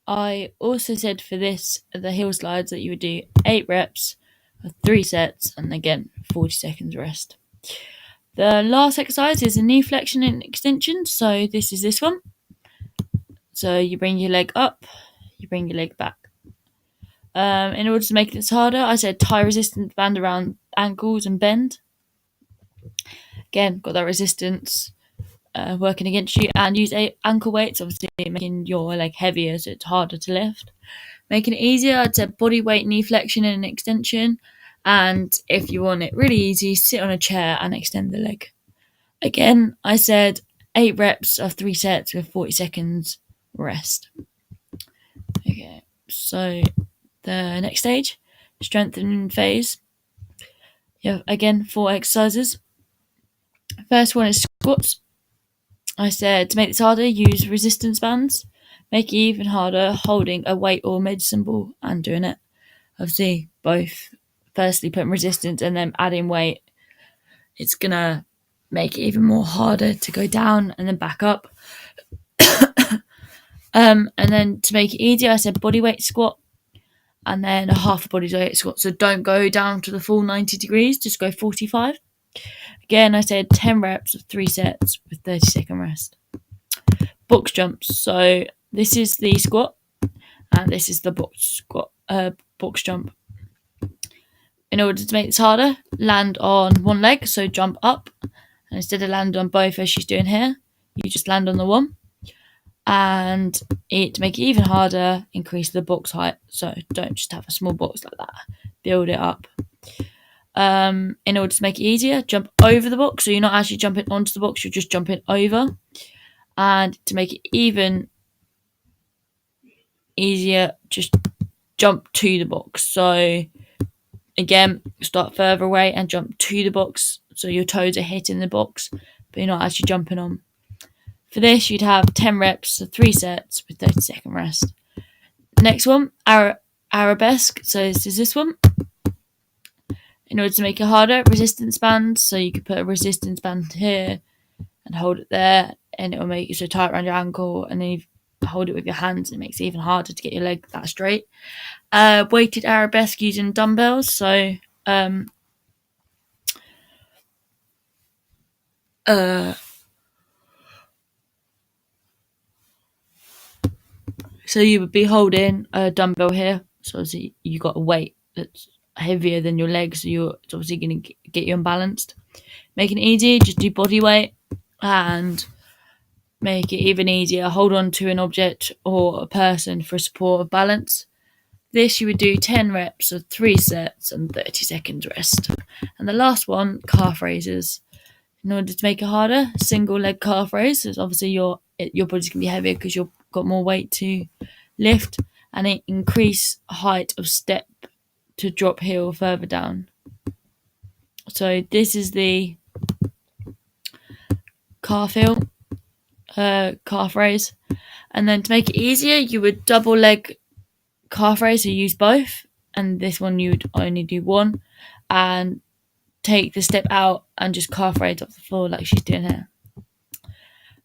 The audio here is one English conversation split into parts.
I also said for this, the heel slides, that you would do 8 reps of 3 sets and again 40 seconds rest. The last exercise is a knee flexion and extension. So this is this one. So you bring your leg up, you bring your leg back. In order to make this harder, I said tie resistance band around ankles and bend. Again, got that resistance working against you, and use ankle weights, obviously making your leg heavier so it's harder to lift. Making it easier, I'd say body weight knee flexion and extension. And if you want it really easy, sit on a chair and extend the leg. Again, I said 8 reps of 3 sets with 40 seconds rest. Okay, so the next stage, strengthening phase. You have, again, 4 exercises. First one is squats. I said to make this harder, use resistance bands. Make it even harder holding a weight or medicine ball and doing it. Obviously, both. Firstly, putting resistance and then adding weight. It's going to make it even more harder to go down and then back up. And then to make it easier, I said body weight squat and then a half a body weight squat. So don't go down to the full 90 degrees, just go 45. Again, I said 10 reps of 3 sets with 30-second rest. Box jumps. So this is the squat and this is the box jump. In order to make this harder, land on one leg, so jump up. And instead of land on both as she's doing here, you just land on the one. And to make it even harder, increase the box height. So don't just have a small box like that. Build it up. In order to make it easier, jump over the box. So you're not actually jumping onto the box, you're just jumping over. And to make it even easier, just jump to the box. So again, start further away and jump to the box. So your toes are hitting the box, but you're not actually jumping on. For this, you'd have 10 reps of 3 sets with 30-second rest. Next one, arabesque. So this is this one. In order to make it harder, resistance bands. So you could put a resistance band here and hold it there, and it will make it so tight around your ankle, and then you hold it with your hands, and it makes it even harder to get your leg that straight. Weighted arabesque using dumbbells. So so you would be holding a dumbbell here. So obviously you got a weight that's heavier than your legs, so it's obviously going to get you unbalanced. Making it easy, just do body weight and make it even easier. Hold on to an object or a person for support of balance. This you would do 10 reps of 3 sets and 30 seconds rest. And the last one, calf raises. In order to make it harder, single leg calf raise. So obviously your body's going to be heavier because you've got more weight to lift, and it increase height of step to drop heel further down. So this is the calf raise. And then to make it easier, you would double leg calf raise, so use both, and this one you would only do one, and take the step out and just calf raise off the floor like she's doing here.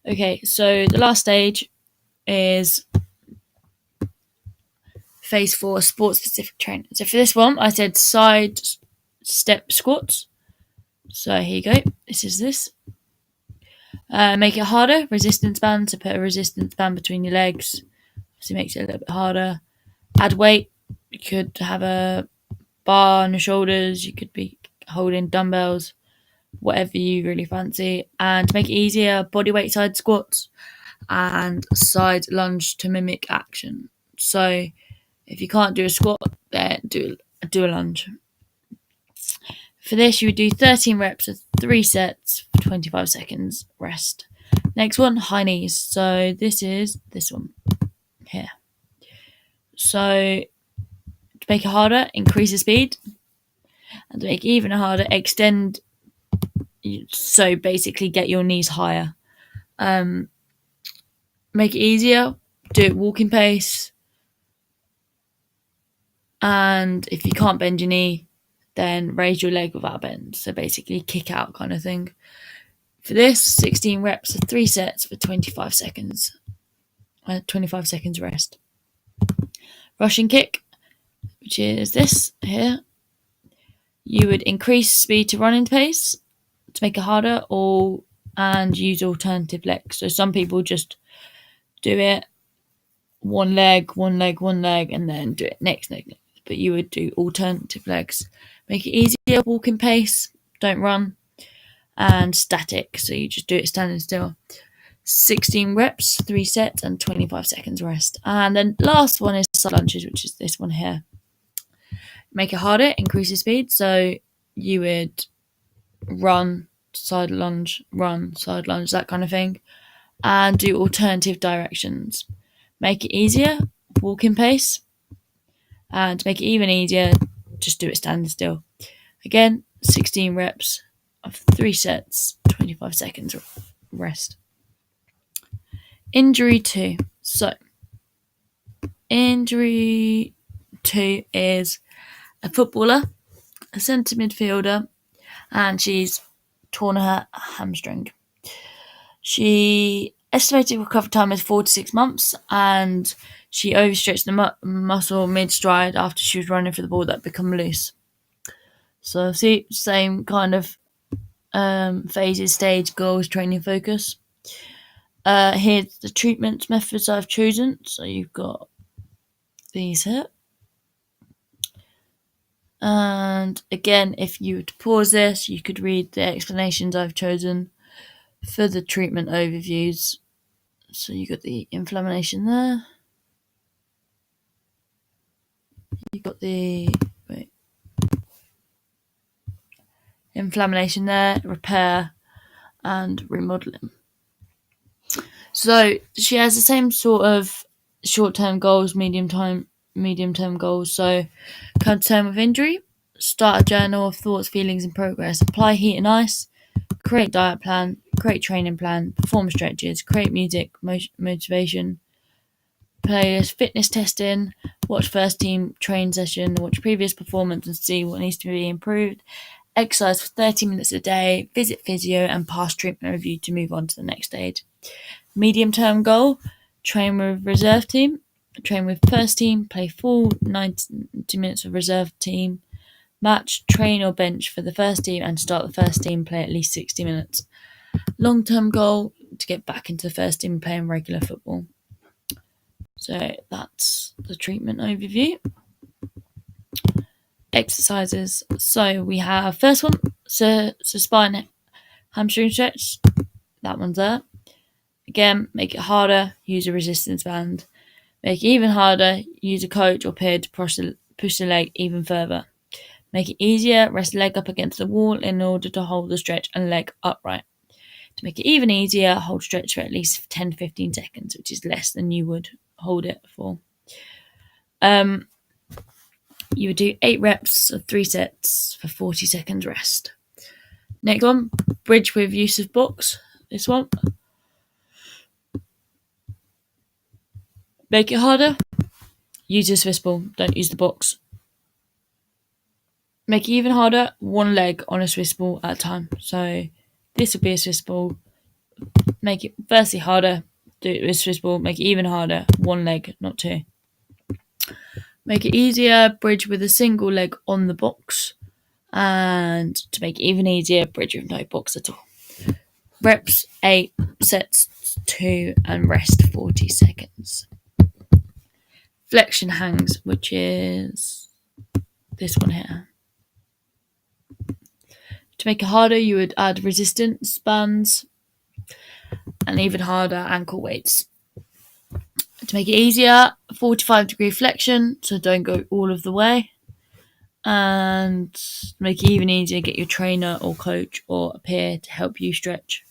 Okay, so the last stage is phase 4, sport specific training. So for this one, I said side step squats. So here you go. This is this. Make it harder. Resistance band. So put a resistance band between your legs. So it makes it a little bit harder. Add weight. You could have a bar on your shoulders. You could be holding dumbbells. Whatever you really fancy. And to make it easier, body weight side squats and side lunge to mimic action. So if you can't do a squat, then do a lunge. For this, you would do 13 reps of 3 sets for 25 seconds rest. Next one, high knees. So this is this one here. So to make it harder, increase the speed. And to make it even harder, extend. So basically get your knees higher. Make it easier, do it walking pace. And if you can't bend your knee, then raise your leg without a bend. So basically kick out kind of thing. For this, 16 reps of 3 sets for 25 seconds. 25 seconds rest. Russian kick, which is this here. You would increase speed to running pace to make it harder, and use alternative legs. So some people just do it one leg, and then do it next. But you would do alternative legs. Make it easier, walking pace, don't run, and static. So you just do it standing still. 16 reps, 3 sets, and 25 seconds rest. And then last one is side lunges, which is this one here. Make it harder, increase your speed. So you would run, side lunge, that kind of thing. And do alternative directions. Make it easier, walking pace. And to make it even easier, just do it standing still. Again, 16 reps of 3 sets, 25 seconds rest. Injury 2. So, injury 2 is a footballer, a centre midfielder, and she's torn her hamstring. She estimated recovery time is 4 to 6 months, and she overstretched the muscle mid-stride after she was running for the ball that become loose. So see, same kind of phases, stage, goals, training, focus. Here's the treatment methods I've chosen. So you've got these here. And again, if you were to pause this, you could read the explanations I've chosen for the treatment overviews. So you got the inflammation there. You got the inflammation there, repair, and remodeling. So she has the same sort of short-term goals, medium-term goals. So come to term with injury, start a journal of thoughts, feelings, and progress. Apply heat and ice. Create diet plan. Create training plan. Perform stretches. Create music, motivation. Playlist, fitness testing. Watch first team train session. Watch previous performance and see what needs to be improved. Exercise for 30 minutes a day. Visit physio and pass treatment review to move on to the next stage. Medium-term goal, train with reserve team, train with first team, play full 90 minutes of reserve team, match, train or bench for the first team, and start the first team, play at least 60 minutes. Long-term goal, to get back into the first team and playing regular football. So that's the treatment overview. Exercises. So we have first one, so spine hamstring stretch. That one's there. Again, make it harder, use a resistance band. Make it even harder, use a coach or peer to push the leg even further. Make it easier, rest the leg up against the wall in order to hold the stretch and leg upright. To make it even easier, hold stretch for at least 10-15 seconds, which is less than you would hold it for. You would do 8 reps of 3 sets for 40 seconds rest. Next one, bridge with use of box. This one. Make it harder, use a Swiss ball, don't use the box. Make it even harder, one leg on a Swiss ball at a time. So this would be a Swiss ball. Make it firstly harder, do it with a Swiss ball. Make it even harder, one leg, not 2. Make it easier, bridge with a single leg on the box. And to make it even easier, bridge with no box at all. Reps 8, sets 2, and rest 40 seconds. Flexion hangs, which is this one here. To make it harder, you would add resistance bands and even harder ankle weights. To make it easier, 45-degree flexion, so don't go all of the way. And to make it even easier, get your trainer or coach or a peer to help you stretch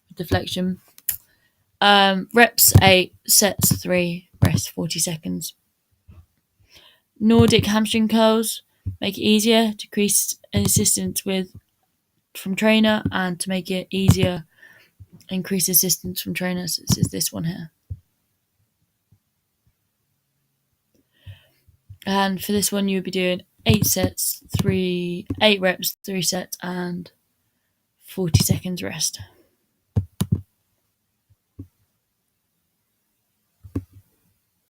with the flexion. Reps 8, sets 3, rest 40 seconds. Nordic hamstring curls, make it easier, decrease assistance from trainer, and to make it easier, increase assistance from trainers. This is this one here. And for this one, you would be doing 8 reps, 3 sets, and 40 seconds rest.